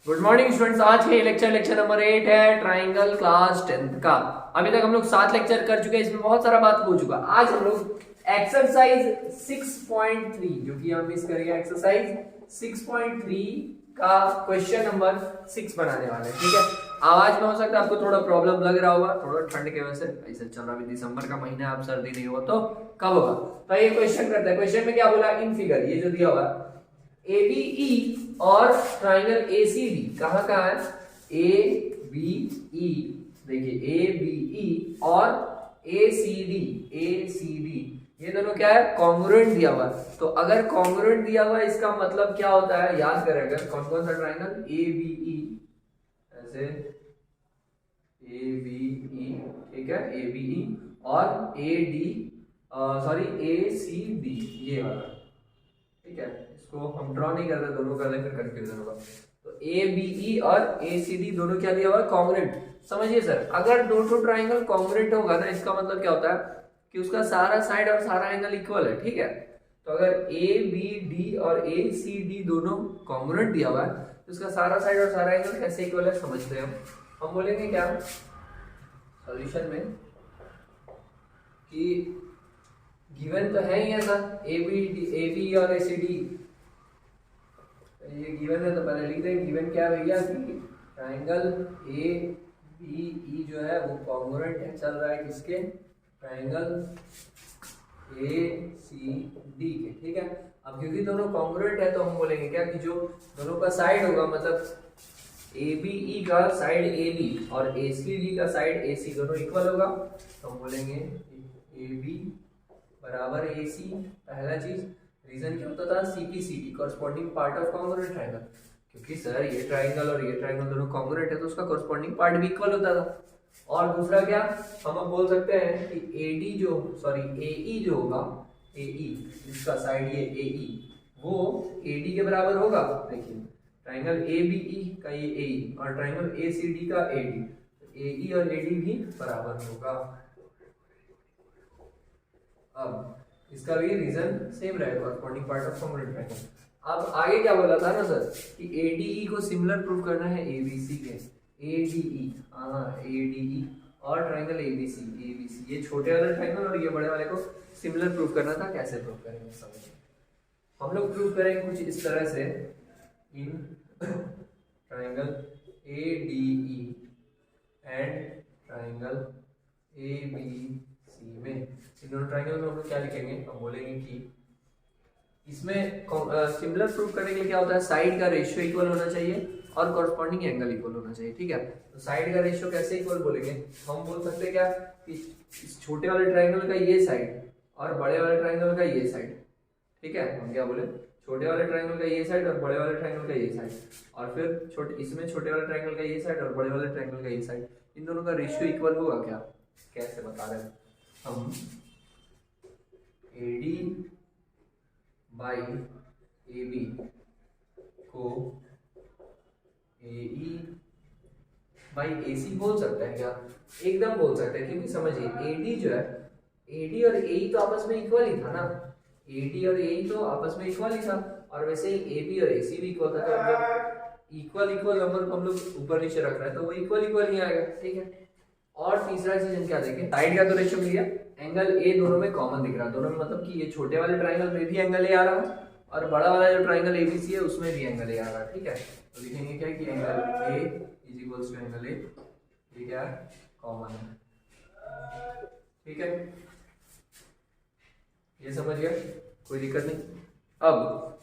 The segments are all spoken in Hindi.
Good morning students. आज के लेक्चर नंबर 8 है ट्राइंगल क्लास 10th का। अभी तक हम लोग 7 लेक्चर कर चुके हैं, इसमें बहुत सारा बात हो चुका। आज हम लोग एक्सरसाइज 6.3 जो कि हम मिस करेंगे, एक्सरसाइज 6.3 का क्वेश्चन नंबर 6 बनाने वाले हैं। ठीक है, आवाज में हो सकता है आपको थोड़ा प्रॉब्लम लग रहा होगा, थोड़ा ठंड के वजह से ऐसे चल रहा है। दिसंबर का महीना, आप सर्दी नहीं हो तो कब होगा। तो ये क्वेश्चन करते हैं। क्वेश्चन में क्या बोला, इन फिगर ये जो दिया हुआ ABE और ट्राइंगल ACD कहाँ कहाँ है, ABE देखिए ABE और ACD ये दोनों क्या है, कॉन्ग्रुएंट दिया हुआ है। तो अगर कॉन्ग्रुएंट दिया हुआ है इसका मतलब क्या होता है, याद करें अगर कौन कौन सा ट्राइंगल, ABE ऐसे ABE, ठीक है ABE और ACD ये वाला, ठीक है। इसको हम ड्रॉ नहीं करते, दोनों कर ले फिर कंफ्यूजन होगा। तो ABE और ACD दोनों क्या दिया हुआ है, कॉन्ग्रुएंट। समझिए सर, अगर दो ट्राइंगल कॉन्ग्रुएंट होगा ना, इसका मतलब क्या होता है कि उसका सारा साइड और सारा एंगल इक्वल है। ठीक है, तो अगर ABD और ACD दोनों कॉन्ग्रुएंट दिया हुआ है तो उसका सारा साइड और सारा एंगल कैसे इक्वल है समझते हैं हम बोलेंगे क्या सॉल्यूशन में कि गिवन तो है ही ऐसा AB और ACD, ये गिवन है तो पहले लिख दें। गिवन क्या भैया कि ट्राइंगल ABE जो है वो कॉन्ग्रुएंट है, चल रहा है किसके, ट्राइंगल ACD के। ठीक है, अब क्योंकि दोनों कॉन्ग्रुएंट है तो हम बोलेंगे क्या कि जो दोनों का साइड होगा, मतलब ABE का साइड AB और ACD का साइड AC दोनों इक्वल होगा, तो हम बोलेंगे AB बराबर AC। पहला चीज, रीजन क्या होता था, CPCT corresponding part of congruent triangle, क्योंकि सर ये ट्राइंगल और ये ट्राइंगल दोनों कॉन्ग्रुएंट है तो उसका कॉरस्पॉन्डिंग पार्ट भी इक्वल होता था। और दूसरा क्या, हम अब बोल सकते हैं कि AE जो होगा, AE इसका साइड ये AE वो AD के बराबर होगा। देखिए ट्राइंगल ABE का ये AE और ट्राइंगल ACD का AD, तो AE और AD भी बराबर होगा। अब इसका भी रीजन सेम रहेगा, corresponding part of congruent triangle. अब आगे क्या बोला था ना सर कि ADE को सिमिलर प्रूव करना है ABC के, ADE ADE और ट्राइंगल ABC ये छोटे वाले ट्राइंगल और ये बड़े वाले को सिमिलर प्रूव करना था। कैसे प्रूव करेंगे समझिए, हम लोग प्रूव करेंगे कुछ इस तरह से। In triangle ADE and triangle ABC में, इन दोनों ट्राइंगल में हम लोग क्या लिखेंगे, हम बोलेंगे कि इसमें सिमिलर प्रूफ करने के लिए क्या होता है, साइड का रेशियो इक्वल होना चाहिए और कॉरस्पॉन्डिंग एंगल इक्वल होना चाहिए। ठीक है, तो साइड का रेशियो कैसे इक्वल बोलेंगे, हम बोल सकते हैं क्या कि इस छोटे वाले ट्राइंगल का ये साइड और बड़े वाले ट्राइंगल का ये साइड, ठीक है, हम क्या बोले, छोटे वाले ट्राइंगल का ये साइड और बड़े वाले ट्राइंगल का ये साइड, और फिर इसमें छोटे वाले ट्राइंगल का ये साइड और बड़े वाले ट्राइंगल का ये साइड, इन दोनों का रेशियो इक्वल होगा क्या, कैसे बता रहे हैं हम, AD बाई AB को AE बाई AC बोल सकते हैं क्या, एकदम बोल सकते हैं, क्योंकि समझिए AD जो है, AD और AE तो आपस में इक्वल ही था ना, AD और AE तो आपस में इक्वल ही था, और वैसे ही AB और AC भी इक्वल था। तो जब इक्वल नंबर को हम लोग ऊपर नीचे रख रहे हैं तो वो इक्वल ही आएगा। ठीक है, और तीसरा चीज हम क्या देखें, साइड का तो रेशियो मिल गया, एंगल A दोनों में कॉमन दिख रहा है, दोनों में मतलब कि ये छोटे वाले ट्राइंगल में भी एंगल A आ रहा है और बड़ा वाला जो ट्राइंगल ABC है उसमें भी एंगल A आ रहा है। ठीक है, तो लिखेंगे क्या कि angle A is equals to angle A, ये क्या है, कॉमन है। ठीक है, ये समझ गया, कोई दिक्कत नहीं। अब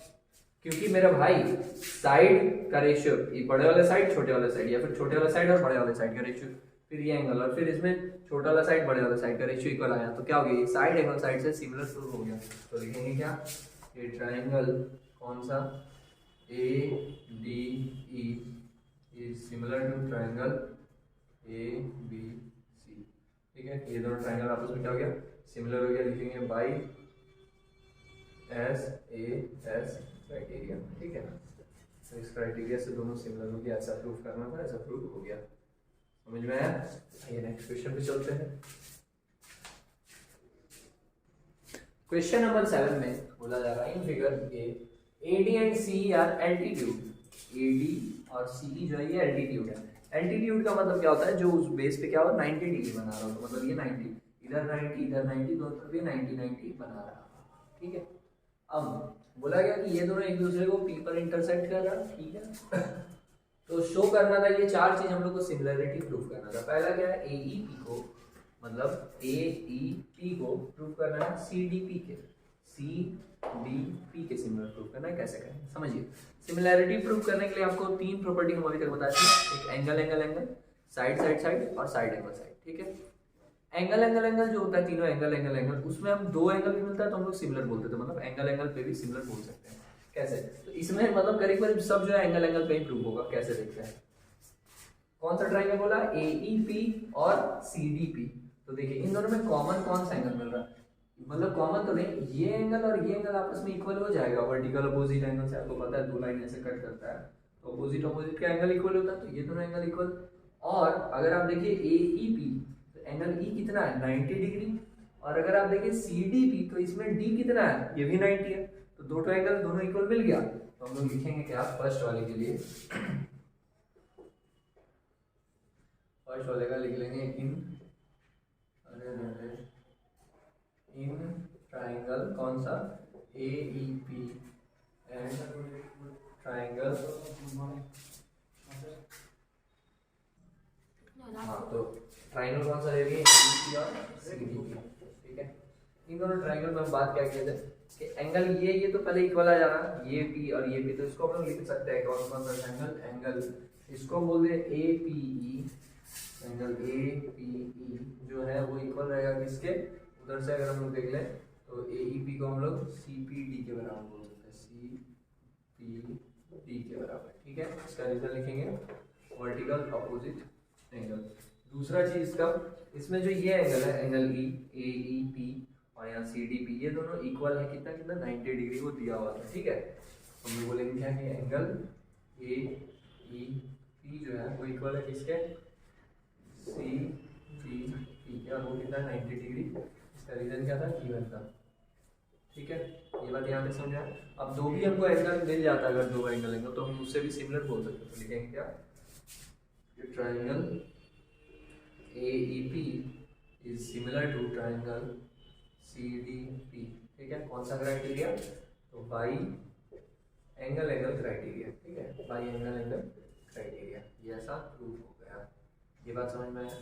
क्योंकि मेरा भाई साइड का रेशियो, बड़े वाले साइड छोटे वाले साइड, या फिर छोटे वाले साइड और बड़े वाले साइड का रेशियो, फिर ये एंगल, और फिर इसमें छोटा वाला साइड बड़े वाला साइड का रेशियो इक्वल आया, तो क्या हो गया, साइड एंगल साइड से सिमिलर प्रूव हो गया। तो लिखेंगे क्या, ये ट्राइंगल कौन सा, ADE is similar to triangle ABC। ठीक है, ये दोनों ट्राइंगल आपस में क्या हो गया, सिमिलर हो गया। लिखेंगे बाई SAS क्राइटेरिया। ठीक है ना, तो इस क्राइटेरिया से दोनों सिमिलर हो गया, ऐसा प्रूव करना था, ऐसा प्रूव हो गया। समझ में आया, आइए नेक्स्ट क्वेश्चन पे चलते हैं। क्वेश्चन नंबर 7 में बोला जा रहा है इन फिगर के AD and CE are altitude AD और CE जो है ये एल्टीट्यूड है। एल्टीट्यूड का मतलब क्या होता है, जो उस बेस पे क्या हो 90 डिग्री बना रहा हो, तो मतलब ये 90, इधर 90 इधर 90, दोनों तरफ ये 90 90 बना रहा है, ठीक है। अब बोला गया कि ये दोनों एक दूसरे को P पर इंटरसेक्ट कर रहा है, ठीक है। तो शो करना था, ये चार चीज हम लोग को सिमिलरिटी प्रूव करना था। पहला क्या है, AEP को मतलब AEP को प्रूव करना है CDP के, CDP के सिमिलर प्रूव करना है। कैसे करें समझिए। सिमिलैरिटी प्रूव करने के लिए आपको तीन प्रॉपर्टी हम अभी तक बताई थी, एक angle angle angle, side side side और साइड एंगल साइड, ठीक है। एंगल एंगल एंगल जो होता है, तीनों एंगल एंगल एंगल, उसमें हम दो एंगल भी मिलता है तो हम लोग सिमिलर बोलते थे, मतलब एंगल एंगल पे भी सिमिलर बोल सकते हैं। कैसे, तो इसमें मतलब करीब करीब सब जो है एंगल एंगल पे ही प्रूव होगा। कैसे देखते हैं, कौन सा ट्रायंगल बोला, AEP और CDP। तो देखिए इन दोनों में कॉमन कौन सा एंगल मिल रहा है, मतलब कॉमन तो नहीं, ये एंगल और ये एंगल आपस में इक्वल हो जाएगा वर्टिकल अपोजिट एंगल से, आपको पता है दो लाइन ऐसे कट करता है तो अपोजिट अपोजिट का एंगल इक्वल होता है, तो ये दोनों एंगल इक्वल। और अगर आप देखिए AEP तो एंगल E कितना है 90 डिग्री, और अगर आप देखिए CDP तो इसमें D कितना है, ये भी 90 है, तो दो एंगल दोनों इक्वल मिल गया। तो हम लोग लिखेंगे क्या फर्स्ट वाले के लिए, फर्स्ट वाले का लिख लेंगे इन ट्राइंगल कौन सा, AEP एंड ट्राइंगल, हाँ तो ट्राइंगल कौन सा ले लिए, AEP और CDP, ठीक है। इन दोनों ट्राइंगल में हम बात क्या किए थे कि एंगल ये तो पहले इक्वल आ जाना, ये P और ये P, तो इसको हम लोग लिख सकते हैं कौन कौन सा ट्राइंगल, एंगल इसको बोल दे APE, एंगल APE जो है वो इक्वल रहेगा किसके, उधर से अगर हम लोग देख लें तो AEP को हम लोग CPD के बराबर बोल सकते हैं, CPD के बराबर, ठीक है। इसका रिजल्ट लिखेंगे वर्टिकल अपोजिट एंगल। दूसरा चीज का, इसमें जो ये एंगल है एंगल E AEP और यहाँ CDP, ये दोनों इक्वल है कितना कितना 90 डिग्री को दिया हुआ था, ठीक है। हम लोग बोलेंगे क्या कि एंगल AEP जो है वो इक्वल है किसके, CPP, और वो कितना 90 डिग्री, इसका रीजन क्या था, गिवन था, ठीक है। ये बात यहाँ पे समझा। अब दो भी हमको एंगल मिल जाता है, अगर दो एंगल एंगल तो हम उससे भी सिमिलर बोल सकते हैं, तो लिखेंगे क्या, triangle AEP is similar to triangle CDP, ठीक है। कौन सा क्राइटेरिया, तो बाई एंगल एंगल क्राइटेरिया, ठीक है, बाई एंगल एंगल क्राइटेरिया, ये ऐसा प्रूव हो गया। ये बात समझ में आया।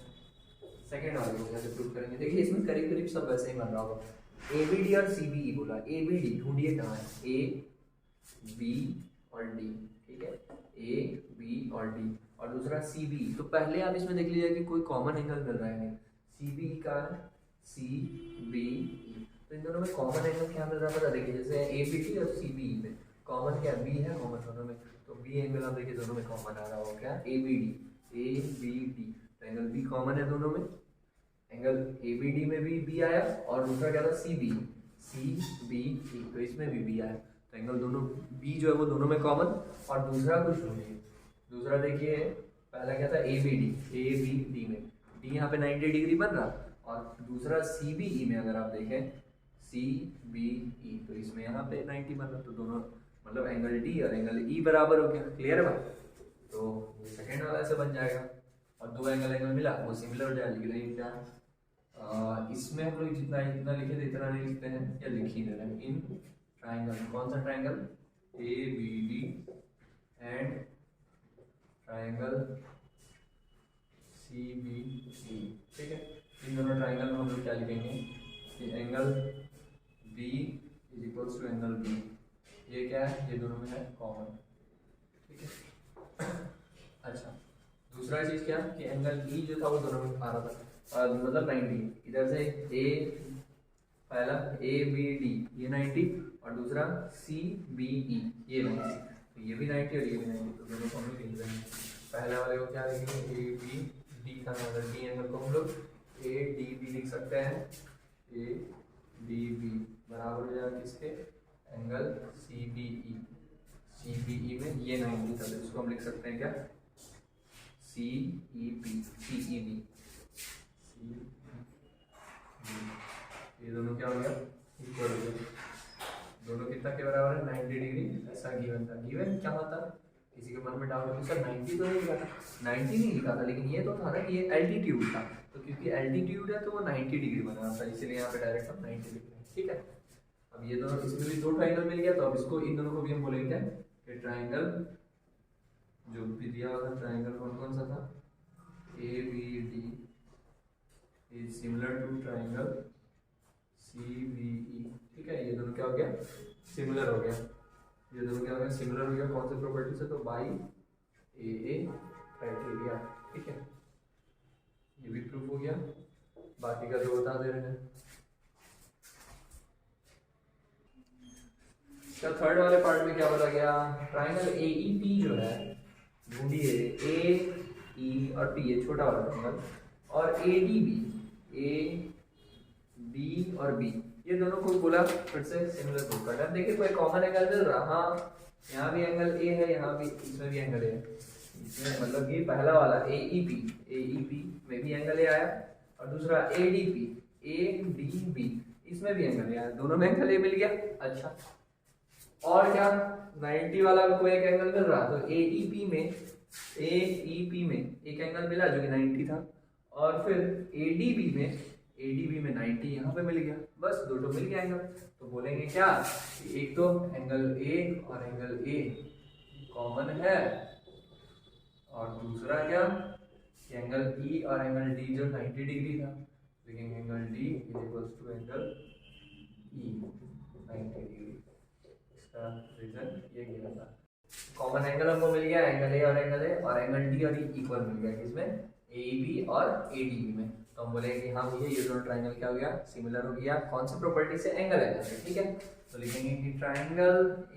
सेकेंड वाले को कैसे प्रूव करेंगे, देखिए इसमें करीब करीब सब वैसे ही बन रहा होगा। ABD और CBE बोला, ABD ढूंढिए कहाँ है, A B और D, ठीक है, A B और D, और दूसरा CBE। तो पहले आप इसमें देख लीजिए कि कोई कॉमन एंगल मिल रहा है नहीं, CBE का CBE, तो इन दोनों में कॉमन एंगल क्या मिल रहा है पता, देखिए जैसे ABD और CBE में कॉमन क्या, B है कॉमन दोनों में, तो B एंगल आप देखिए दोनों में कॉमन आ रहा होगा क्या, ABD, तो एंगल B कॉमन है दोनों में, एंगल ABD में भी B आया, और दूसरा क्या था CBE, तो इसमें भी B आया, तो एंगल दोनों B जो है वो दोनों में कॉमन। और दूसरा कुछ नहीं, दूसरा देखिए पहला क्या था ABD में D यहाँ पे 90 डिग्री बन रहा, और दूसरा CBE में अगर आप देखें CBE तो इसमें यहाँ पे 90 बन रहा, तो दोनों मतलब एंगल D और एंगल E बराबर हो गया, क्लियर है बात। तो सेकेंड वाला ऐसे बन जाएगा, और दो एंगल मिला वो सिमिलर हो जाएगा, लेकिन क्या इसमें हम लोग जितना इतना लिखे थे इतना नहीं लिखते हैं, या लिख ही दे रहे हैं, इन ट्राइंगल, कौन सा triangle, ABD and triangle CBE, ठीक है। इन दोनों ट्राइंगल में हम लोग क्या लिखेंगे कि angle B is equals to angle B, ये क्या है, ये दोनों में है कॉमन, ठीक है। अच्छा, दूसरा चीज क्या कि एंगल E जो था वो दोनों में आ रहा था, मतलब 90, इधर से पहला ABD ये 90, और दूसरा CBE ये 90, तो ये भी 90 और ये भी 90, तो दोनों को हम लोग लिख रहे हैं। पहले वाले को क्या लिखेंगे, ABD का एंगल, D एंगल को हम लोग ADB लिख सकते हैं, ADB बराबर हो जाएगा किसके, एंगल CBE में ये 90 था, तो इसको हम लिख सकते हैं क्या, CEB, ये दोनों क्या हो गया, इक्वल हो गया, दोनों कितना के बराबर है 90 डिग्री, ऐसा गिवन था। गिवन क्या होता है, किसी किसी के मन में डाउट है सर 90 तो नहीं लिखा था, 90 नहीं लिखा था, लेकिन ये तो था ना कि ये एल्टीट्यूड था, तो क्योंकि एल्टीट्यूड है तो वो 90 डिग्री बना था, इसलिए यहाँ पे डायरेक्ट हम 90 लिख रहे हैं। ठीक है, अब ये दोनों, इसमें भी दो ट्राइंगल मिल गया, तो अब इसको इन दोनों को भी हम बोलेंगे कि ट्राइंगल जो भी दिया हुआ था, ट्राइंगल कौन कौन सा था, ABD is similar to triangle CBE। ठीक है, ये दोनों क्या हो गया, सिमिलर हो गया, ये दोनों क्या हो गया, सिमिलर हो गया, कौन से प्रॉपर्टी से, तो बाई AA क्राइटेरिया। ठीक है, ये भी प्रूफ हो गया, बाकी का जो बता दे रहे हैं। तो थर्ड वाले पार्ट में क्या बोला गया, ट्राइंगल AEP जो है, ढूंढिए AE और P, ये छोटा वाला ट्राइंगल, और ADB, A B और B, ये दोनों को बोला फिर से सिमिलर प्रूफ करना। देखिए कोई कॉमन एंगल मिल रहा, हाँ यहाँ भी एंगल A है, यहाँ भी, इसमें भी एंगल A है, इसमें मतलब कि पहला वाला AEP में भी एंगल A आया, और दूसरा ADB इसमें भी एंगल A आया, दोनों में एंगल A मिल गया। अच्छा, और क्या, 90 वाला भी कोई एक एंगल मिल रहा, तो AEP में एक एंगल मिला जो कि 90 था, और फिर ADB में 90 यहाँ पे मिल गया, बस दो तो मिल गया एंगल। तो बोलेंगे क्या, एक तो एंगल A और एंगल A कॉमन है, और दूसरा क्या, एंगल E और एंगल D जो 90 डिग्री था, लेकिन angle D is equals to angle E 90 degree. इसका रीजन ये गिवन था, कॉमन एंगल हमको मिल गया एंगल A और एंगल D और E इक्वल मिल गया, किसमें, AEB और ADB में। तो हम बोलेंगे कि हम ये दोनों ट्राइंगल क्या हो गया, सिमिलर हो गया, कौन सी प्रॉपर्टी से, एंगल से। ठीक है, तो लिखेंगे कि triangle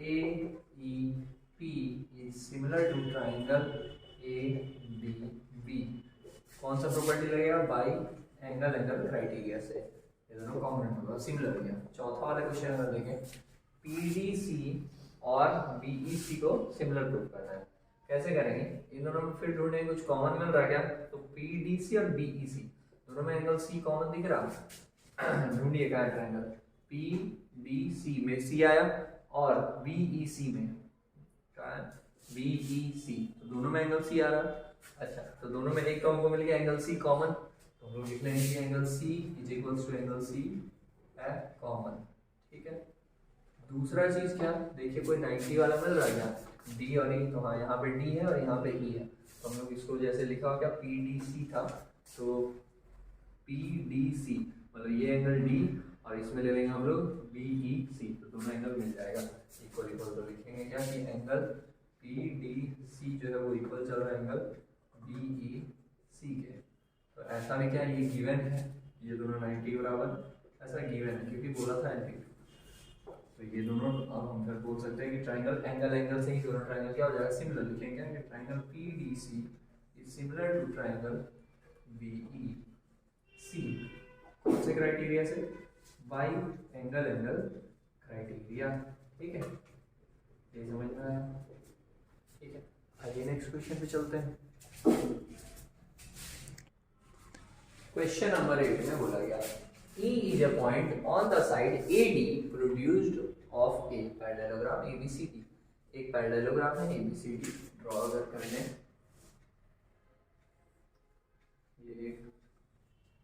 AEP is similar to triangle ADB, कौन सा प्रॉपर्टी लगेगा, बाई एंगल क्राइटेरिया से, ये दोनों कॉमन होगा, सिमिलर हो गया। चौथा वाला क्वेश्चन अगर देखें, PDC और BEC को सिमिलर प्रूफ करना है, कैसे करेंगे, इन दोनों में फिर ढूंढेंगे कुछ कॉमन मिल रहा क्या, तो PDC और BEC दोनों में एंगल C कॉमन दिख रहा, ढूंढिए क्या है ट्रायंगल, PDC में C आया और BEC में क्या है, BEC, तो दोनों में एंगल C आ रहा। अच्छा, तो दोनों में एक तो हमको मिल गया एंगल C कॉमन, तो हम लोग लिख लेंगे कि angle C is equals to angle C है कॉमन। ठीक है, दूसरा चीज क्या, देखिए कोई 90 वाला मिल रहा है क्या, D और E, तो हाँ यहाँ पे D है और यहाँ पे E है, तो हम लोग इसको जैसे लिखा हो क्या, PDC था, तो PDC मतलब ये एंगल D और इसमें ले लेंगे हम लोग BEC, तो दोनों एंगल मिल जाएगा इक्वल इक्वल। तो लिखेंगे क्या कि एंगल PDC जो है वो इक्वल चल रहा है एंगल BEC के। तो ऐसा में क्या ये गिवन है, ये दोनों 90 बराबर, ऐसा गिवन है क्योंकि बोला था एंटी, तो ये दोनों अब हम फिर बोल सकते हैं कि ट्राइंगल एंगल से ही दोनों ट्राइंगल क्या हो जाएगा, सिमिलर। लिखेंगे कि triangle PDC is similar to triangle BEC, कौन से क्राइटेरिया से, बाई एंगल क्राइटेरिया। ठीक है, ये समझ में आया। ठीक है, आइए नेक्स्ट क्वेश्चन पे चलते हैं। क्वेश्चन नंबर 8 में बोला गया E is a point on the side AD produced of a parallelogram ABCD, एक पैरेललोग्राम है ABCD ड्रॉ अगर कर लें, ये एक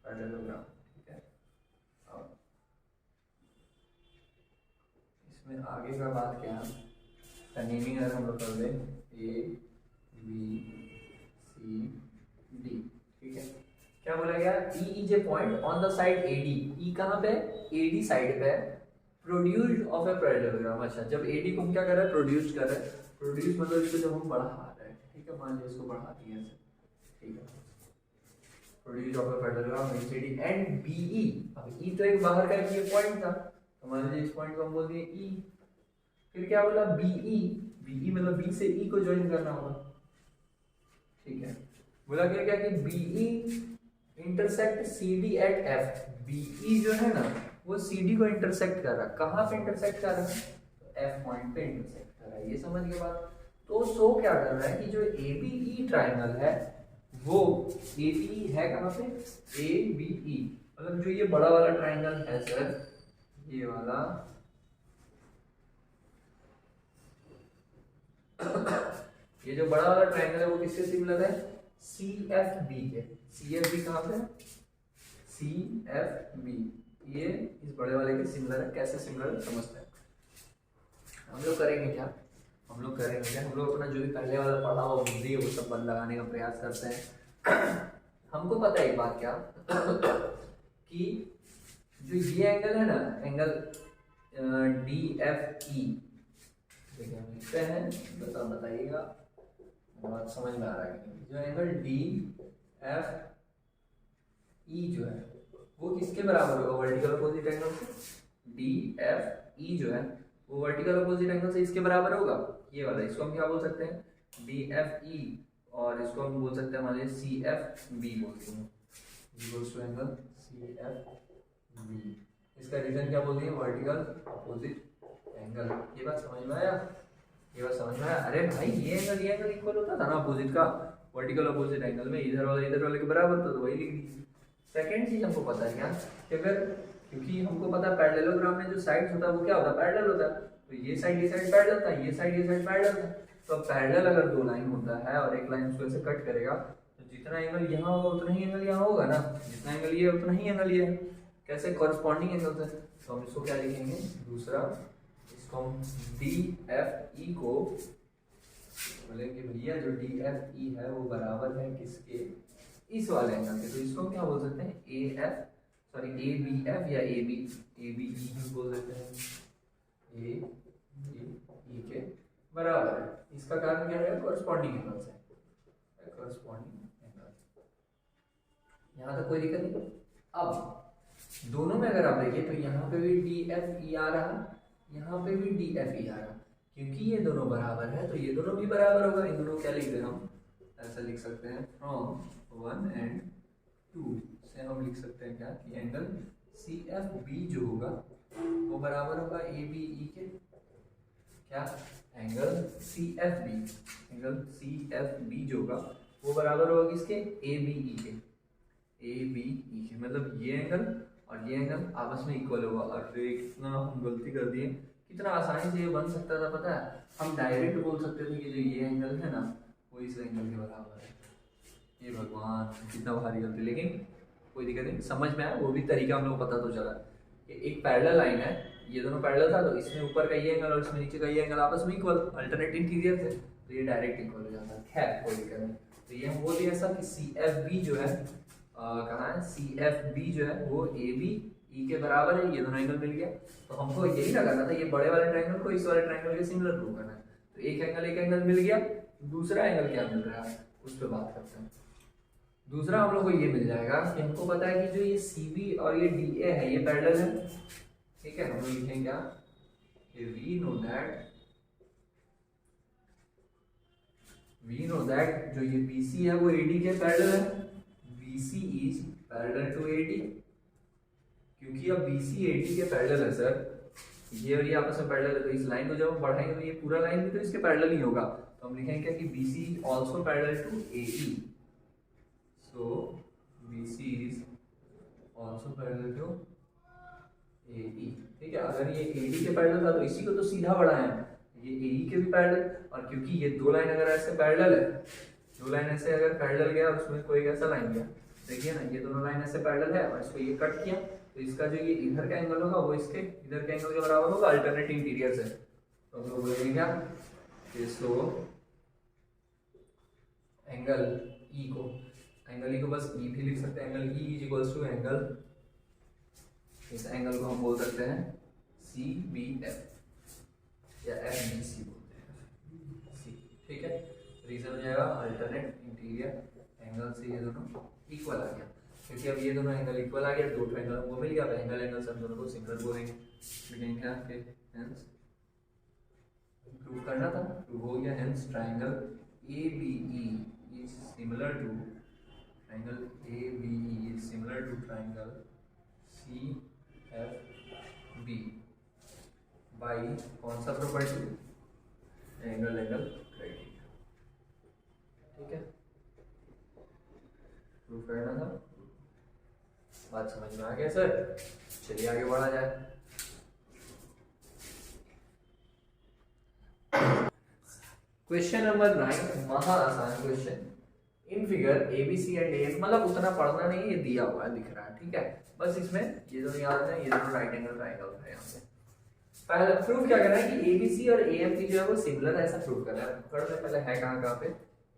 पैरेललोग्राम। ठीक है, अब इसमें आगे का बात क्या है, नेमिंग अगर हम लोग कर दें ABCD। ठीक है, क्या बोला गया, E is a point on the side AD, E कहाँ पे, AD साइड पे, प्रोड्यूस्ड ऑफ ए पैरेललोग्राम। अच्छा, जब AD को हम क्या कर रहे हैं, प्रोड्यूस कर रहे हैं, प्रोड्यूस मतलब इसको जब हम बढ़ा रहे हैं, ठीक है, मान लीजिए इसको बढ़ा दिया ऐसे, ठीक है, produce of a parallelogram ABCD and BE, अब E तो एक बाहर का एक पॉइंट था, तो मान लीजिए इस पॉइंट को हम बोल दिए E, फिर क्या बोला BE मतलब B से E को ज्वाइन करना होगा। ठीक है, बोला गया क्या कि BE intersect CD at F, BE जो है ना वो CD को इंटरसेक्ट कर रहा है, कहाँ पे इंटरसेक्ट कर रहा है, तो F पॉइंट पे इंटरसेक्ट कर रहा है, ये समझ के बाद। तो शो क्या कर रहा है कि जो ABE ट्राइंगल है वो ABE है कहाँ पे, ABE मतलब जो ये बड़ा वाला ट्राइंगल है सर, ये वाला ये जो बड़ा वाला ट्रायंगल है वो किससे सिमिलर है? सी एफ बी के। सी एफ बी कहाँ पे? सी एफ बी, ये इस बड़े वाले के सिमिलर है। कैसे सिमिलर है समझते हैं। हम लोग करेंगे क्या, हम लोग अपना जो भी पहले वाला पढ़ा हुआ बुद्धि है वो सब बंद लगाने का प्रयास करते हैं। हमको पता है एक बात क्या कि जो ये एंगल है ना, एंगल डी एफ ई, देखिए हम लिखते हैं, बताइएगा बात समझ में आ रहा है कि नहीं। जो एंगल डी एफ ई जो है वो किसके बराबर होगा? वर्टिकल अपोजिट एंगल से। डी एफ ई जो है वो वर्टिकल अपोजिट एंगल से इसके बराबर होगा, ये वाला। इसको हम क्या बोल सकते हैं? डी एफ ई, और इसको हम बोल सकते हैं मान लीजिए सी एफ बी बोलते हैं, equals to angle C F B. इसका रीजन क्या बोल दिए? Vertical opposite angle. ये बात समझ में आया? ये बात समझ में आया? अरे भाई ये एंगल इक्वल होता था ना अपोजिट का, वर्टिकल अपोजिट एंगल में इधर वाले के बराबर, तो वही लिख दीजिए। सेकेंड चीज हमको पता है क्या कि अगर, क्योंकि हमको पता है पैरेललोग्राम में जो साइड्स होता है वो क्या होता है? पैरेलल होता है। तो ये साइड पैरेलल था, ये साइड पैरेलल था। तो पैरेलल अगर दो लाइन होता है और एक लाइन उसको ऐसे कट करेगा तो जितना एंगल यहाँ होगा उतना ही एंगल यहाँ होगा ना, जितना एंगल ये उतना ही एंगल ये है। कैसे? कॉरस्पॉन्डिंग एंगल से। तो हम इसको क्या लिखेंगे? दूसरा, इसको हम डी एफ ई को बोलेंगे भैया जो डी एफ ई है वो बराबर है किसके? इस वाले एंगल के। तो इसको क्या बोल सकते हैं? A F, sorry A B F या ए बी ई भी बोल देते हैं। ए ई के बराबर है। इसका कारण क्या है? कॉरस्पॉन्डिंग एंगल से, कॉरस्पॉन्डिंग एंगल। यहाँ तक कोई दिक्कत नहीं। अब दोनों में अगर आप देखिए तो यहाँ पे भी डी एफ ई आ रहा, यहाँ पे भी डी एफ ई आ रहा। क्योंकि ये दोनों बराबर है तो ये दोनों भी बराबर होगा। इन दोनों क्या लिख दे हम? ऐसा लिख सकते हैं फ्रॉम 1 एंड 2 से हम लिख सकते हैं क्या कि एंगल सी एफ बी जो होगा वो बराबर होगा ए बी ई के। क्या? Angle C F B, angle C F B जो होगा वो बराबर होगा किसके? ए बी ई के। ए बी ई के मतलब ये एंगल और ये एंगल आपस में इक्वल होगा। और कितना हम गलती कर दिए, कितना आसानी से ये बन सकता था पता है? हम डायरेक्ट बोल सकते थे कि जो ये एंगल है ना वो इस एंगल के बराबर है। ये भगवान कितना भारी गलती, लेकिन कोई दिक्कत नहीं, समझ में आया। वो भी तरीका हम लोग को पता तो चला कि एक पैरेलल लाइन है, ये दोनों पैरेलल था तो इसमें ऊपर का ये एंगल और इसमें नीचे का ये एंगल आपस में इक्वल, अल्टरनेट इंटीरियर थे तो ये डायरेक्ट इक्वल हो जाता है। खैर कोई दिक्कत नहीं। तो ये हम बोल दिया ऐसा कि सी एफ बी जो है कहाँ है? सी एफ बी जो है वो ए बी ई के बराबर है। ये दोनों एंगल मिल गया। तो हमको यही ना करना था, ये बड़े वाले ट्रायंगल को इस वाले ट्रायंगल के सिमिलर प्रूव करना है। तो एक एंगल मिल गया। दूसरा एंगल क्या मिल रहा है उस पर बात करते हैं। दूसरा हम लोग को ये मिल जाएगा कि हमको पता है कि जो ये सी बी और ये डी ए है ये पैरेलल है। ठीक है, हम लोग लिखेंगे क्या कि वी नो दैट जो ये बी सी है वो ए डी के पैरेलल है। B C is parallel to A D. क्योंकि अब बी सी ए डी के पैरेलल है सर, ये और ये आपस में पैरेलल है, तो इस लाइन को जब हम बढ़ाएंगे तो ये पूरा लाइन भी तो इसके पैरेलल ही होगा। तो हम लिखेंगे क्या कि B C is also parallel to A E. So B C is also parallel to A E. ठीक है, अगर ये ए डी के पैरेलल था तो इसी को तो सीधा बढ़ाएं, ये ए ई के भी पैरेलल। और क्योंकि ये दो लाइन अगर ऐसे पैरेलल है, दो लाइन ऐसे अगर पैरेलल गया उसमें कोई ऐसा लाइन गया, देखिए ना ये दोनों लाइन ऐसे पैरेलल है और इसको ये कट किया तो इसका जो ये इधर का एंगल होगा वो इसके इधर के एंगल के बराबर होगा, अल्टरनेट इंटीरियर से। तो हम लोग बोलेंगे क्या कि इसको एंगल ई को बस ई भी लिख सकते हैं। Angle E is equals to angle, इस एंगल को हम बोल सकते हैं सी बी एफ या एफ बी सी बोलते हैं सी। ठीक है, रीजन हो जाएगा अल्टरनेट इंटीरियर एंगल से ये दोनों इक्वल आ गया। क्योंकि अब ये दोनों एंगल इक्वल आ गया, दो एंगल हमको मिल गया, एंगल से हम दोनों को सिमिलर बोलेंगे। लेकिन क्या हेंस प्रूव करना था, प्रूव हो गया। Hence triangle A B E is similar to triangle A B E is similar to triangle C F B by कौन सा प्रॉपर्टी? Angle criteria. ठीक है, प्रूव करना था। बात समझ में आ गया सर? चलिए आगे बढ़ा जाए। क्वेश्चन नंबर 9, महा आसान question. In figure ABC and AM, मतलब उतना पढ़ना नहीं, ये दिया हुआ है, दिख रहा है, ठीक है। बस इसमें ये दोनों याद है, ये दोनों राइट एंगल ट्रायंगल है। यहाँ पे पहले प्रूफ क्या करना है कि ABC और AMP जो है वो सिमिलर है, ऐसा प्रूफ करना है। पकड़ में पहले है कहाँ पे,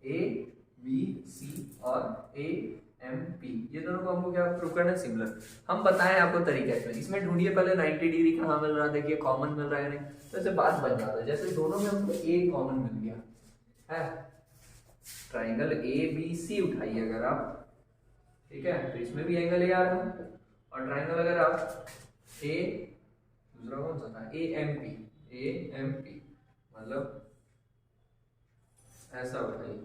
ABC और AMP, ये दोनों को हमको क्या प्रूफ करना है, सिमिलर। हम बताएं आपको तरीका इसमें ढूंढिए पहले 90 डिग्री कहाँ मिल रहा है, देखिए कॉमन मिल रहा है नहीं, तो ऐसे बात बन जाता है। जैसे दोनों में हमको A कॉमन मिल गया है, ट्राइंगल ABC उठाइए अगर आप, ठीक है, तो इसमें भी एंगल A आ रहा है। और ट्राइंगल अगर आप दूसरा कौन सा था, AMP मतलब ऐसा उठाइए,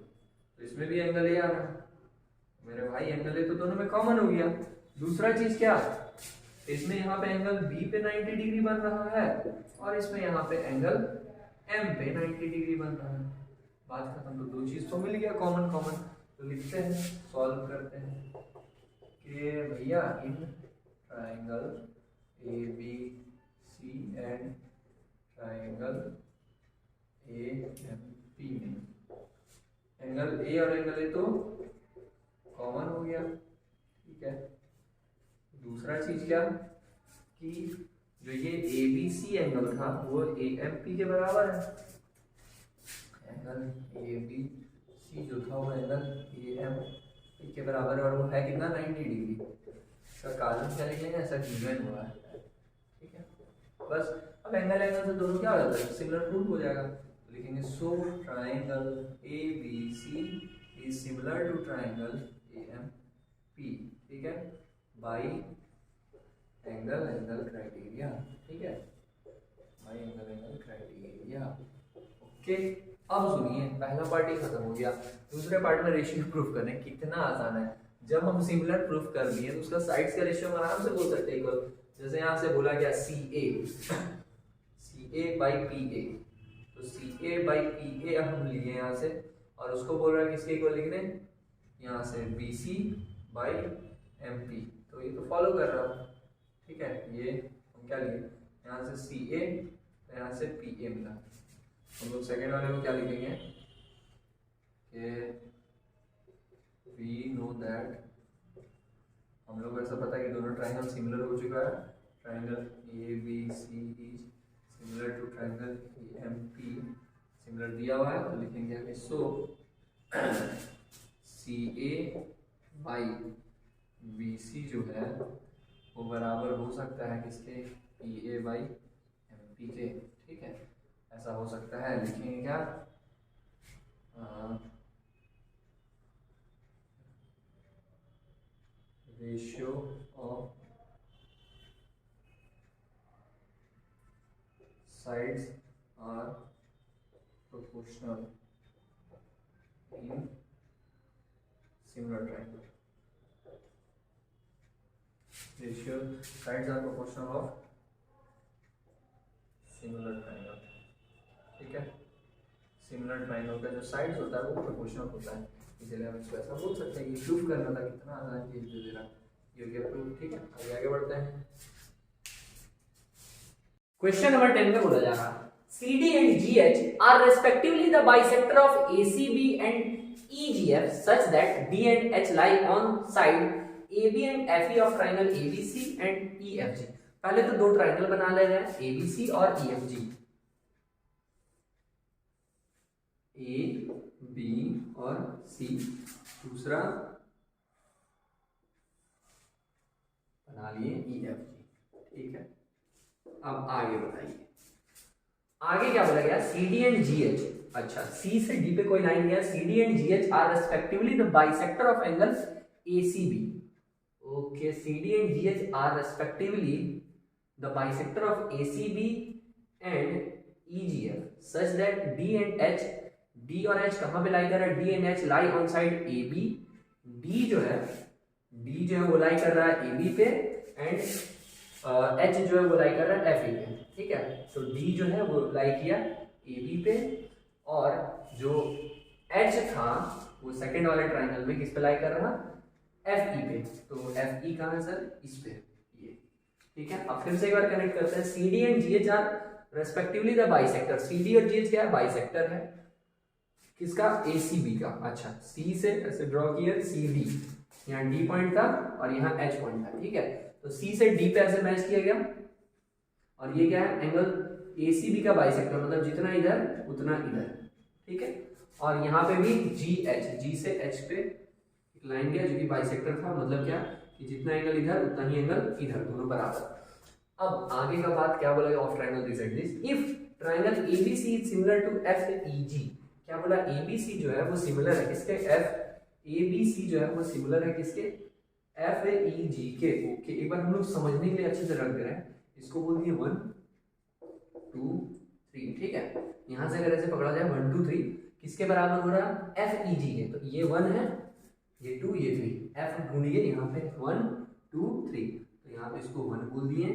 तो इसमें भी एंगल A आ रहा है मेरे भाई। एंगल A तो दोनों में कॉमन हो गया। दूसरा चीज क्या, इसमें यहाँ पे एंगल B पे 90 डिग्री बन रहा है, और इसमें यहाँ पे एंगल M पे 90 डिग्री बन रहा है। बात खत्म। तो दो चीज तो मिल गया कॉमन कॉमन। तो लिखते हैं, सॉल्व करते हैं कि भैया in triangle ABC and triangle AMP में एंगल A और एंगल A तो कॉमन हो गया, ठीक है। दूसरा चीज क्या कि जो ये ABC एंगल था वो AMP के बराबर है। एंगल ABC जो था वो एंगल AMP के बराबर है, और वो है कितना, 90 डिग्री। इसका कारण क्या लिखेंगे, ऐसा गिवन हुआ है, ठीक है। बस अब एंगल एंगल से दोनों क्या हो जाता है, सिमिलर प्रूफ हो जाएगा। तो लिखेंगे so triangle ABC is similar to triangle AMP, ठीक है, बाई एंगल एंगल क्राइटेरिया, ठीक है, by angle angle criteria. Okay, अब सुनिए, पहला पार्ट ही खत्म हो गया। दूसरे पार्ट में रेशियो प्रूफ करने, कितना आसान है। जब हम सिमिलर प्रूफ कर लिए तो उसका साइड्स का रेशियो आराम से बोल सकते हैं इक्वल। जैसे यहाँ से बोला गया CA बाई PA, तो CA बाई PA हम लिए यहाँ से, और उसको बोल रहा है किसके इक्वल लिखने, यहाँ से BC बाई MP। तो ये तो फॉलो कर रहा है, ठीक है। ये हम क्या लिए, यहाँ से CA, यहाँ से PA मिला। हम लोग सेकेंड वाले को क्या लिखेंगे कि we know that, हम लोग को ऐसा पता है कि दोनों ट्राइंगल सिमिलर हो चुका है। Triangle ABC is similar to triangle AMP, similar दिया हुआ है, तो लिखेंगे कि सो CA बाई BC जो है वो बराबर हो सकता है किसके, PA बाई MP के, ठीक है, ऐसा हो सकता है। लिखेंगे क्या, ratio of sides are proportional in similar triangle. Ratio sides are proportional of similar triangle, ठीक है। सिमिलर ट्राइंगल का जो साइड्स होता है वो प्रोपोर्शनल होता है, इसलिए हम इसको ऐसा बोल सकते हैं कि प्रूफ करना था। कितना आसान चीज दे दे रहा, ये हो गया प्रूफ, ठीक है। आगे बढ़ते हैं। क्वेश्चन नंबर 10 में बोला जा रहा है CD and GH are respectively the bisector of ACB and EGF such that D and H lie on side AB and FE of triangle ABC and EFG। पहले तो दो ट्राइंगल बना ले रहे हैं, ABC और EFG, A B और C। दूसरा बना लिए EFG, ठीक है। अब आगे बताइए, आगे क्या बोला गया, CD and GH, अच्छा C से D पे कोई लाइन गया, CD and GH are respectively the bisector of angle ACB। Okay, CD and GH are respectively the bisector of ACB and EGF such that D and H, D और H कहाँ पे लाई कर रहा है, D and H lie on side AB। D जो है वो लाई कर रहा है AB पे, एंड H जो है वो लाई कर रहा है FE पे, ठीक है। तो D जो है वो लाई किया AB पे, और जो H था वो सेकंड वाले ट्राइंगल में किस पे लाई कर रहा, FE पे। तो FE कहाँ है सर, इस पे, ये, ठीक है। अब फिर से एक बार कनेक्ट करते हैं, CD and GH are respectively the bisector. CD और GH क्या है, बाइसेक्टर है, किसका, ACB का। अच्छा, C से ऐसे ड्रॉ किया CD, यहाँ D पॉइंट था और यहाँ H पॉइंट था, ठीक है। तो C से D पे ऐसे मैच किया गया और ये क्या है, एंगल ACB का बाइसेक्टर, मतलब जितना इधर उतना इधर, ठीक है। और यहाँ पे भी G से H पे एक लाइन गया जो कि बाइसेक्टर था, मतलब क्या कि जितना एंगल इधर उतना ही एंगल इधर, दोनों बराबर। अब आगे का बात क्या बोला of triangle this and this, if triangle ABC is similar to FEG, क्या बोला, ABC जो है वो सिमिलर है किसके, ABC जो है वो सिमिलर है किसके, FEG के। ओके, एक बार हम लोग समझने के लिए अच्छे से रख दे रहे हैं, इसको बोल दिए 1 2 3, ठीक है। यहां से अगर ऐसे पकड़ा जाए 1 2 3 किसके बराबर हो रहा है, FEG के। तो ये 1 है, ये 2, ये 3, F ढूंढिए यहाँ पे 1 2 3, तो यहाँ पे इसको 1 बोल दिए,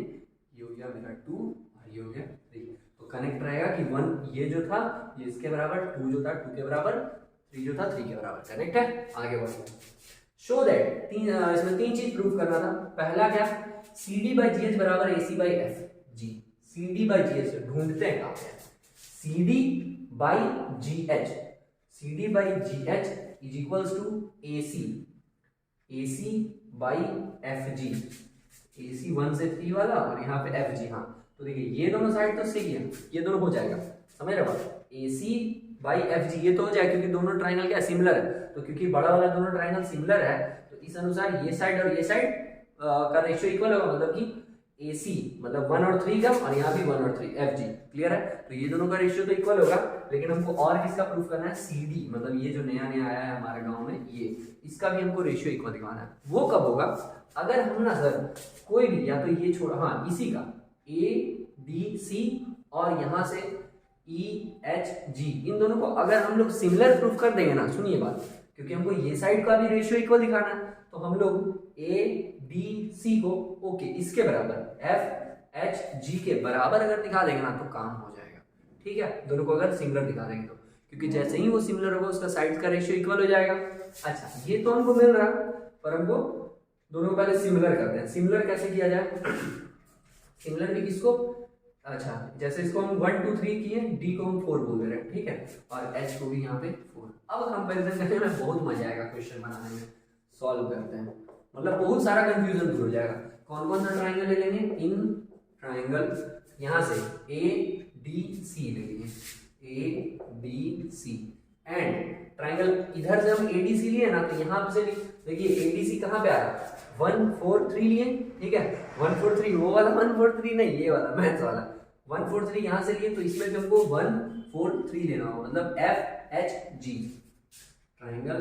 ये हो गया मेरा 2 और ये हो गया 3। तो कनेक्ट रहेगा कि 1 ये जो था ये इसके बराबर, 2 जो था 2 के बराबर, 3 जो था 3 के बराबर, कनेक्ट है। आगे बढ़ते हैं। शो दैट, इसमें 3 चीज प्रूव करना था। पहला क्या, CD/GH बराबर AC/FG। CD/GH ढूंढते हैं कहाँ पे, CD/GH, CD/GH is equals to AC/FG, AC 1 से 3 वाला और यहाँ पे FG। हाँ, तो देखिए ये दोनों साइड तो सही है, ये दोनों हो जाएगा, समझ रहे हो, AC/FG ये तो हो जाएगा क्योंकि दोनों ट्राइंगल क्या सिमिलर है। तो क्योंकि बड़ा वाला दोनों ट्राइंगल सिमिलर है तो इस अनुसार ये साइड और ये साइड का रेशियो इक्वल होगा, मतलब कि AC मतलब 1 और 3 का, और यहाँ भी 1 और 3 FG, क्लियर है। तो ये दोनों का रेशियो तो इक्वल होगा, लेकिन हमको और किसका प्रूफ करना है, CD, मतलब ये जो नया नया आया है हमारे गांव में, ये इसका भी हमको रेशियो इक्वल दिखाना है। वो कब होगा, अगर हम ना सर कोई भी, या तो ये छोड़ा, हाँ इसी का ADC और यहाँ से EHG, इन दोनों को अगर हम लोग सिमिलर प्रूफ कर देंगे ना, सुनिए बात, क्योंकि हमको ये साइड का भी रेशियो इक्वल दिखाना है, तो हम लोग ADC को ओके इसके बराबर FHG के बराबर अगर दिखा देंगे ना तो काम हो जाएगा, ठीक है। दोनों को अगर सिमिलर दिखा देंगे तो, क्योंकि जैसे ही वो सिमिलर होगा उसका साइड का रेशियो इक्वल हो जाएगा। अच्छा, ये तो हमको मिल रहा, पर हमको दोनों को पहले सिमिलर करते हैं। सिमिलर कैसे किया जाए, सिमिलर भी किसको, अच्छा जैसे इसको हम 1 2 3 किए, D को हम 4 बोल दे रहे हैं, ठीक है, और H को भी यहाँ पे 4। अब कंपैरिजन करने में बहुत मजा आएगा, क्वेश्चन बनाने में, सॉल्व करते हैं, मतलब बहुत सारा कंफ्यूजन दूर हो जाएगा। कौन कौन सा ट्राइंगल ले लेंगे, इन ट्राइंगल यहाँ से ADC ले लेंगे, ADC, एंड ट्राइंगल इधर से हम ADC लिए ना, तो यहाँ से देखिए ADC कहाँ पे आ रहा है, 1 4 3 लिए, ठीक है, 1 4 3 वो वाला 1 4 3 नहीं, ये वाला मैथ्स वाला 1 4 3 यहाँ से लिए, तो इसमें भी हमको 1 4 3 लेना होगा, मतलब FHG, ट्राइंगल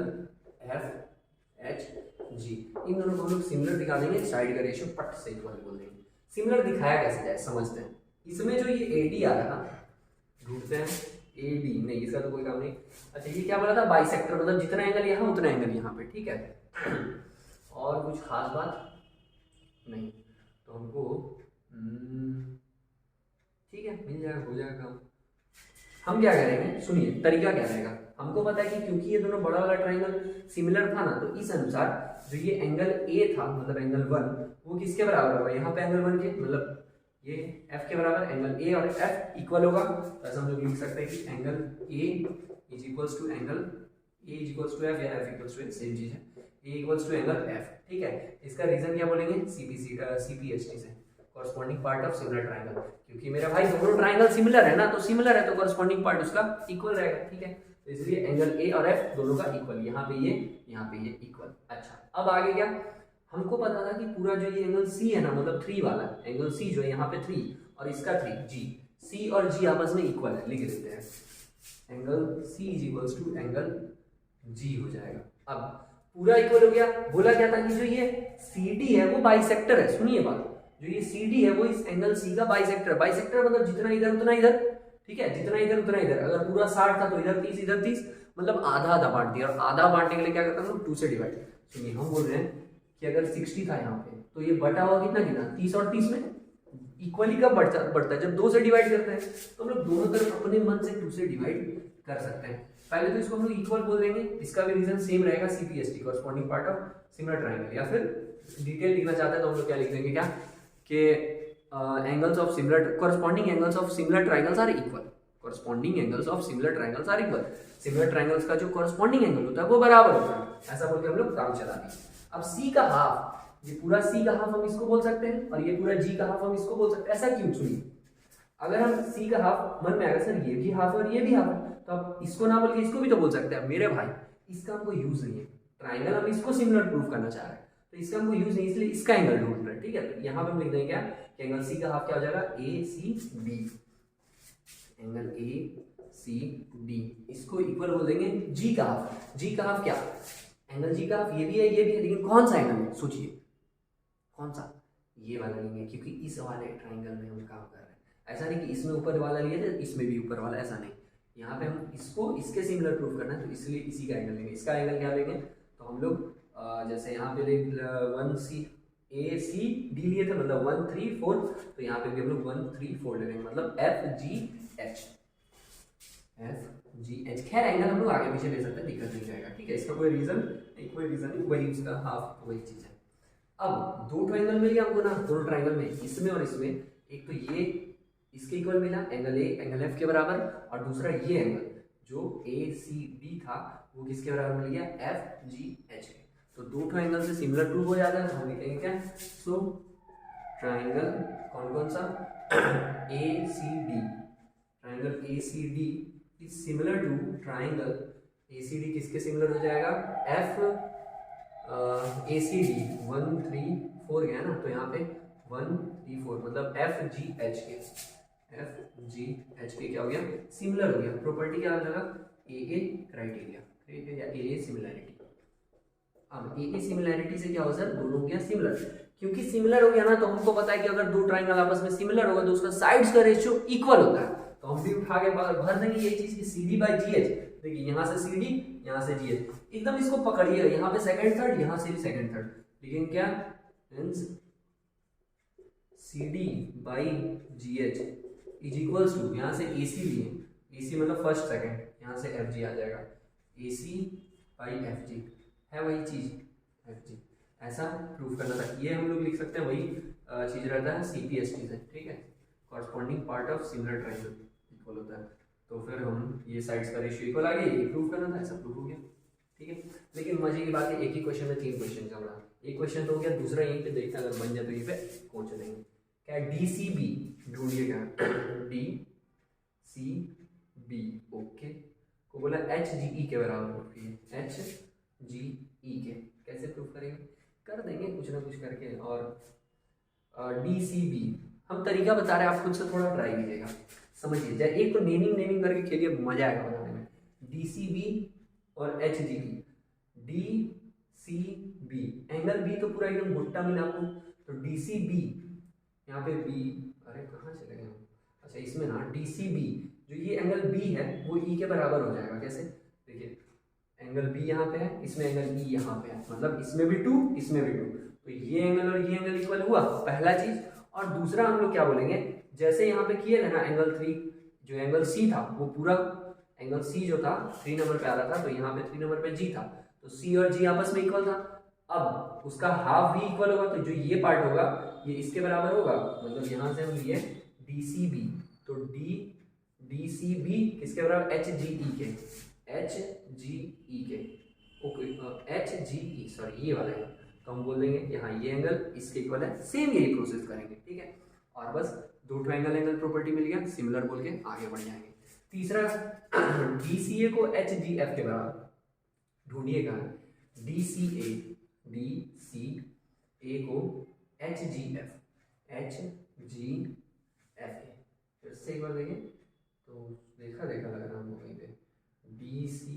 FHG, इन दोनों को हम लोग सिमिलर दिखा देंगे, साइड का रेशियो पट से इक्वल बोल देंगे। सिमिलर दिखाया कैसे जाए समझते हैं। इसमें जो ये AD आ रहा, ढूंढते हैं AD, नहीं इसका तो कोई काम नहीं। अच्छा, ये क्या बोला था, बाइसेक्टर, मतलब जितना एंगल यहाँ उतना एंगल यहाँ पे, ठीक है। और कुछ खास बात नहीं, तो हमको ठीक है मिल जाएगा, हो जाएगा काम। हम क्या करेंगे, सुनिए तरीका क्या रहेगा। हमको पता है कि क्योंकि ये दोनों बड़ा वाला ट्राइंगल सिमिलर था ना, तो इस अनुसार जो ये एंगल A था, मतलब एंगल 1, वो किसके बराबर होगा, यहाँ पे एंगल 1 के, मतलब ये F के बराबर, एंगल A और F इक्वल होगा। तो ऐसा हम लोग लिख सकते हैं कि angle A is equals to angle A is equals to F, या F इक्वल्स टू सेम चीज है, A equals to angle F, ठीक है। इसका रीजन क्या बोलेंगे, CPHT से, corresponding part of similar triangle, क्योंकि मेरा भाई दोनों ट्राइंगल सिमिलर है ना, तो सिमिलर है तो कॉरस्पॉन्डिंग पार्ट उसका इक्वल रहेगा, ठीक है। तो इसलिए एंगल A और F दोनों का इक्वल, यहाँ पे ये इक्वल। अच्छा, अब आगे क्या, हमको पता था कि पूरा जो ये एंगल C है ना, मतलब 3 वाला एंगल C जो है यहाँ पे 3 और इसका 3 G, C और G आपस में इक्वल है, लिख देते हैं, angle C is equals to angle G हो जाएगा। अब पूरा इक्वल हो गया। बोला क्या था कि जो ये CD है वो बाइसेक्टर है, सुनिए बात, जो ये CD है वो इस एंगल C का बाइसेक्टर, बाइसेक्टर मतलब जितना इधर उतना इधर, ठीक है, जितना इधर उतना इधर। अगर पूरा 60 था तो इधर 30 इधर 30, मतलब आधा आधा बांट दिया, और आधा बांटने के लिए क्या करता हूँ, 2 से डिवाइड। सुनिए, हम बोल रहे हैं कि अगर 60 था यहाँ पे, तो ये बटा हुआ कितना कितना, 30 और 30 में इक्वली कब बढ़ता है, जब 2 से डिवाइड करते हैं। तो हम लोग दोनों तरफ अपने मन से 2 से डिवाइड कर सकते हैं। पहले तो इसको हम लोग इक्वल बोल देंगे, इसका भी रीजन सेम रहेगा, CPHT, corresponding part of similar triangle, या फिर डिटेल लिखना चाहते हैं तो हम लोग क्या लिख देंगे, क्या कि angles of similar, corresponding angles of similar triangles are equal, corresponding angles of similar triangles are equal. Similar triangles का जो कॉरस्पॉन्डिंग एंगल होता है वो बराबर होता है, ऐसा बोल के हम लोग काम चला दें। अब सी का हाफ, ये पूरा सी का हाफ हम इसको बोल सकते हैं और ये पूरा जी का हाफ हम इसको बोल सकते हैं। ऐसा क्यों? सुनिए, अगर हम सी का हाफ मन में आएगा सर ये भी हाफ है और ये भी हाफ है, तो अब इसको ना बोल के इसको भी तो बोल सकते हैं। मेरे भाई इसका हमको यूज नहीं है, ट्राइंगल हम इसको सिमिलर प्रूफ करना चाह रहे हैं तो इसका हमको यूज नहीं, इसलिए इसका एंगल ढूंढ रहे हैं। ठीक है, तो यहाँ पे हम लिख देंगे क्या कि एंगल सी का हाफ क्या हो जाएगा A C B, angle A C D, इसको इक्वल बोल देंगे जी का हाफ। जी का हाफ क्या, एंगल जी का हाफ ये भी है ये भी है, लेकिन कौन सा एंगल है सोचिए, कौन सा, ये वाला लेंगे क्योंकि इस वाले ट्राइंगल में हम काम कर रहे हैं। ऐसा नहीं कि इसमें ऊपर वाला लिए थे इसमें भी ऊपर वाला, ऐसा नहीं, यहाँ पे हम इसको इसके सिमिलर प्रूफ करना है तो इसलिए इसी का एंगल लेंगे। इसका एंगल क्या लेंगे, तो हम लोग जैसे यहाँ पे देख 1 सी ए सी डी लिए थे, मतलब 1 3 4, तो यहाँ पे भी हम लोग 1 3 4 ले लेंगे, मतलब F G H, F G H. खैर एंगल हम लोग आगे पीछे ले सकते हैं, दिक्कत नहीं जाएगा। ठीक है, इसका कोई रीजन नहीं, वही उसका हाफ वही चीज है। अब दो ट्राइंगल मिल गया हमको ना, दोनों ट्राइंगल में इसमें और इसमें, एक तो ये इसके इक्वल मिला एंगल ए एंगल एफ के बराबर, और दूसरा ये एंगल जो ए सी डी था वो किसके बराबर मिल गया, एफ जी एच के। तो दो ट्राइंगल से सिमिलर प्रूफ हो जाता है, तो हम लिखेंगे क्या, सो ट्राइंगल कौन कौन सा, A C D, triangle A C D is similar to triangle A C D, किसके सिमिलर हो जाएगा, एफ ए सी डी 1 3 4 गया ना, तो यहाँ पे 1 3 4 मतलब एफ जी एच के, एफ जी एच के क्या हो गया, सिमिलर हो गया। प्रॉपर्टी क्या हो जाएगा, ए क्राइटेरिया, ठीक है, या ए सिमिलैरिटी। अब ए सिमिलैरिटी से क्या हो सर, दोनों हो गया सिमिलर, क्योंकि सिमिलर हो गया ना तो हमको पता है कि अगर दो ट्राइंगल आपस में सिमिलर होगा तो उसका साइड्स का रेशियो इक्वल होता है, तो हम भी उठा के भर देंगे ये चीज की C D by G H. देखिए यहाँ से सी डी यहाँ से जी एच, एकदम इसको पकड़िएगा, यहाँ पे सेकंड थर्ड, यहाँ से भी सेकंड थर्ड, लेकिन क्या C D by G H is equals to, यहाँ से ए सी लिए, ए सी मतलब फर्स्ट सेकंड, यहाँ से एफ जी आ जाएगा, A C by F G है वही चीज, एफ जी। ऐसा प्रूफ करना था, ये हम लोग लिख सकते हैं, वही चीज रहता है सी पी एस टी से। ठीक है, corresponding part of similar triangle equal होता है, तो फिर हम ये साइड्स का रेशियो इक्वल आ गया, ये प्रूफ करना था, ऐसा प्रूफ हो गया। ठीक है, लेकिन मजे की बात है एक ही क्वेश्चन में 3 क्वेश्चन चल रहा है, एक क्वेश्चन तो हो गया, दूसरा यहीं पे देखना अगर बन जाए तो यहीं पे पहुंच देंगे। क्या डी सी बी ढूंढिएगा, डी सी बी ओके को बोला एच जी ई के बराबर प्रूफ किए, एच जी ई के कैसे प्रूफ करेंगे, कर देंगे कुछ ना कुछ करके। और डी सी बी हम तरीका बता रहे हैं, आप खुद से थोड़ा ट्राई कीजिएगा, समझिए जाए, एक तो नेमिंग करके खेलिए, मजा आएगा बनाने में। डी सी बी और H G B, D C B, angle B तो पूरा एकदम भुट्टा मिला आपको, तो डी सी बी यहाँ पे बी, अरे कहाँ चले गए, अच्छा इसमें ना डी सी बी, जो ये एंगल बी है वो ई के बराबर हो जाएगा। कैसे, देखिए एंगल बी यहाँ पे है, इसमें एंगल ई यहाँ पे है, मतलब इसमें भी 2 इसमें भी 2, तो ये एंगल और ये एंगल इक्वल हुआ, पहला चीज। और दूसरा हम लोग क्या बोलेंगे, जैसे यहाँ पे किए थे ना एंगल 3, जो एंगल सी था वो पूरा एंगल सी जो था 3 नंबर पे आ रहा था, तो यहाँ पे 3 नंबर पे जी था, तो सी और जी आपस में इक्वल था। अब उसका हाफ भी इक्वल होगा, तो जो ये पार्ट होगा ये इसके बराबर होगा, मतलब यहाँ से हम लिए डी सी बी, तो डी सी बी किसके बराबर, एच जी ई के, एच जी ई के, ओके एच जी ई सॉरी ये वाला है, तो हम बोल देंगे कि हाँ ये एंगल इसके इक्वल है, सेम यही प्रोसेस करेंगे। ठीक है, और बस दो ट्रायंगल एंगल प्रॉपर्टी मिल गया, सिमिलर बोल के आगे बढ़ जाएंगे। तीसरा डी सी ए को एच जी एफ के बराबर ढूंढिएगा, डी सी ए को एच जी एफ ए, फिर से एक बार देखें तो देखा लग रहा है हमको कहीं पे, डी सी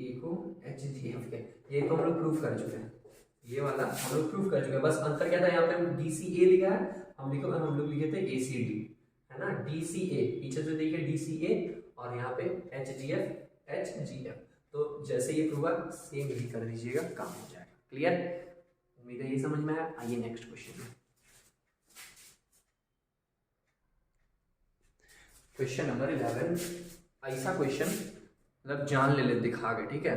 ए को एच जी एफ के, ये तो हम लोग प्रूफ कर चुके हैं, ये वाला हम लोग प्रूफ कर चुके हैं। बस अंतर क्या था, यहाँ पे हम डी सी ए लिखा है, हम लोग लिखे थे ए सी डी, है ना, डी सी ए पीछे से देखिए डी सी ए, और यहाँ पे एच जी एफ, तो जैसे ये प्रूफ है सेम यही कर दीजिएगा, काम हो जाएगा। क्लियर, उम्मीद है ये समझ में आया। आइए नेक्स्ट क्वेश्चन में, क्वेश्चन नंबर 11। ऐसा क्वेश्चन मतलब जान ले दिखा के, ठीक है,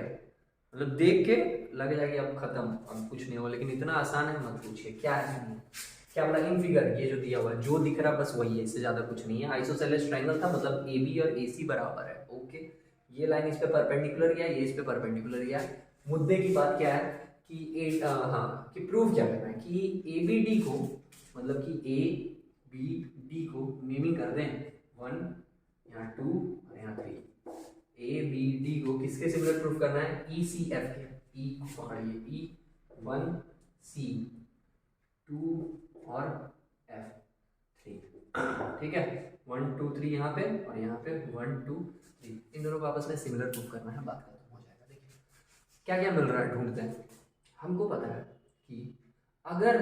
मतलब देख के लग जाएगी अब खत्म, अब कुछ नहीं हो, लेकिन इतना आसान है मत पूछिए क्या है। क्या बोला इन फिगर, ये जो दिया हुआ है जो दिख रहा बस वही है, इससे ज्यादा कुछ नहीं है। आइसोसेलेस ट्रायंगल था मतलब ए बी और ए सी बराबर है। ओके, ये लाइन इस पे परपेंडिकुलर गया, ये इस पे परपेंडिकुलर गया। मुद्दे की बात क्या है कि कि प्रूव क्या करना है कि ए बी डी को मतलब कि ए बी डी को नेमिंग कर दें 1 यहाँ 2 और यहाँ 3। ए बी डी को किसके सिमिलर प्रूफ करना है, ई सी एफ के, ई पकड़िए ई 1 सी 2 और एफ 3। ठीक है, 1 2 3 यहाँ पे और यहाँ पे 1 2 3, इन दोनों को आपस में सिमिलर प्रूफ करना है, बात खत्म हो जाएगा। देखिए क्या क्या मिल रहा है, ढूंढते हैं। हमको पता है कि अगर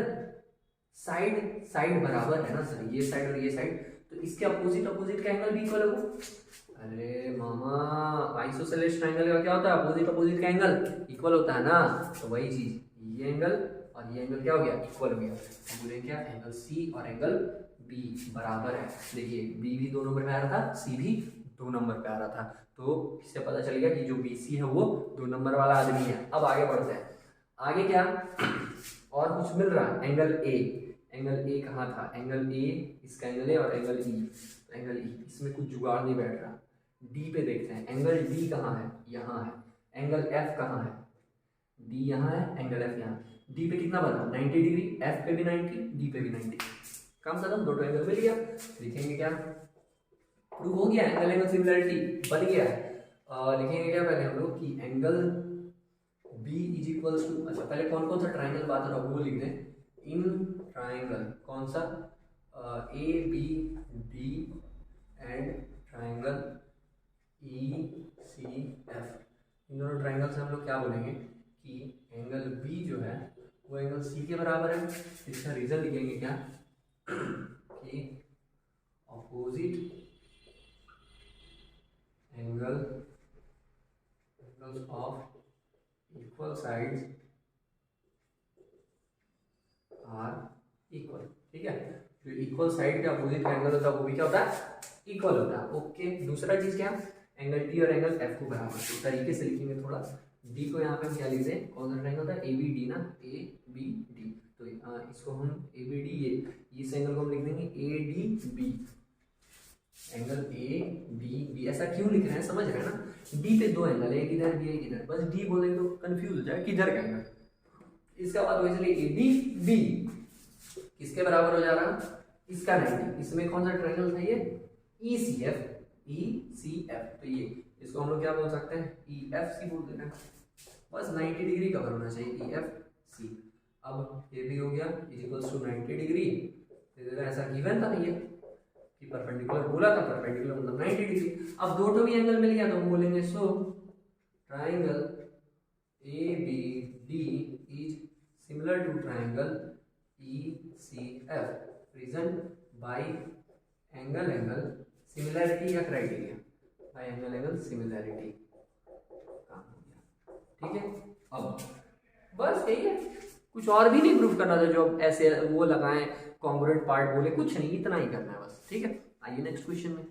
साइड साइड बराबर है ना सर, ये साइड और ये साइड, तो इसके अपोजिट अपोजिट का एंगल भी इक्वल होगा। अरे मामा, आइसोसेलेस ट्रायंगल का क्या होता है, अपोजिट अपोजिट का एंगल इक्वल होता है ना, तो वही चीज ये एंगल और ये एंगल क्या हो गया, इक्वल हो गया। हम बोलेंगे क्या, एंगल सी और एंगल बी बराबर है। देखिए बी भी 2 नंबर पे आ रहा था, सी भी 2 नंबर पे आ रहा था, तो इससे पता चल गया कि जो बी सी है वो 2 नंबर वाला आदमी है। अब आगे बढ़ते हैं, आगे क्या और कुछ मिल रहा है, एंगल ए। एंगल ए कहाँ था, एंगल ए, इसका एंगल ए और एंगल ई, एंगल ई, इसमें कुछ जुगाड़ नहीं बैठ रहा। डी पे देखते हैं, एंगल डी कहाँ है, यहाँ है। एंगल एफ कहाँ है, डी यहाँ है, एंगल एफ यहाँ। डी पे कितना बना 90 डिग्री, एफ पे भी 90, डी पे भी 90, काम खत्म, दो एंगल मिल गया। लिखेंगे क्या, प्रूव हो गया, एंगल एंगल सिमिलरिटी बन गया है। लिखेंगे क्या पहले हम लोग कि angle B is equals to, अच्छा पहले कौन कौन सा ट्राइंगल बात रहा वो लिख दें। इन ट्राइंगल कौन सा, A B D and triangle E C F, इन दोनों ट्राइंगल से हम लोग क्या बोलेंगे कि एंगल बी जो है वो एंगल सी के बराबर है। इसका रीजन लिखेंगे क्या कि opposite angles of equal sides are equal. ठीक है, जो इक्वल साइड के अपोजिट का एंगल होता है वो भी क्या होता है, इक्वल होता है। ओके, दूसरा चीज क्या, एंगल डी और एंगल एफ को बराबर, तो तरीके से लिखेंगे थोड़ा। डी को यहाँ पे हम क्या लिख दें, कौन सा ट्रायंगल था, ए बी डी ना, ए बी डी, तो इसको हम ए बी डी, ये इस एंगल को हम लिख देंगे A D B, angle A D B. ऐसा क्यों लिख रहे हैं समझ रहे हैं ना, डी पे 2 एंगल है, एक इधर बी एक इधर, बस डी बोलेंगे तो कंफ्यूज हो जाए किधर का एंगल। इसका बात हो, इसलिए ए डी बी किसके बराबर हो जा रहा, इसका 90, इसमें कौन सा ट्रायंगल था ये, ई सी एफ, ई सी एफ, तो ये इसको हम लोग क्या बोल सकते हैं, ई एफ सी बोल देना, बस 90 डिग्री कवर होना चाहिए, ई एफ सी। अब ये भी हो गया इज इक्वल्स टू 90 डिग्री, ऐसा गिवन था ये कि परपेंडिकुलर बोला था, परपेंडिकुलर मतलब 90 डिग्री। अब दो तो भी एंगल मिल गया तो हम बोलेंगे so triangle A B D is similar to triangle E C F. Reason by angle angle similarity या criteria, by angle angle similarity, काम हो गया। ठीक है, अब बस यही है, कुछ और भी नहीं प्रूफ करना था, जो ऐसे वो लगाएं कॉन्ग्रुएंट पार्ट बोले, कुछ नहीं, इतना ही करना है बस। ठीक है, आइए नेक्स्ट क्वेश्चन में।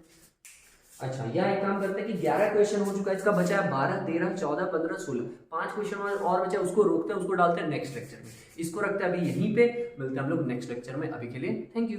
अच्छा, यह एक काम करते हैं कि 11 क्वेश्चन हो चुका है, इसका बचा है 12 13 14 15 16, 5 क्वेश्चन और बचा, उसको रोकते हैं, उसको डालते हैं नेक्स्ट लेक्चर में। इसको रखते हैं अभी यहीं पे, मिलते हैं हम लोग नेक्स्ट लेक्चर में। अभी के लिए थैंक यू।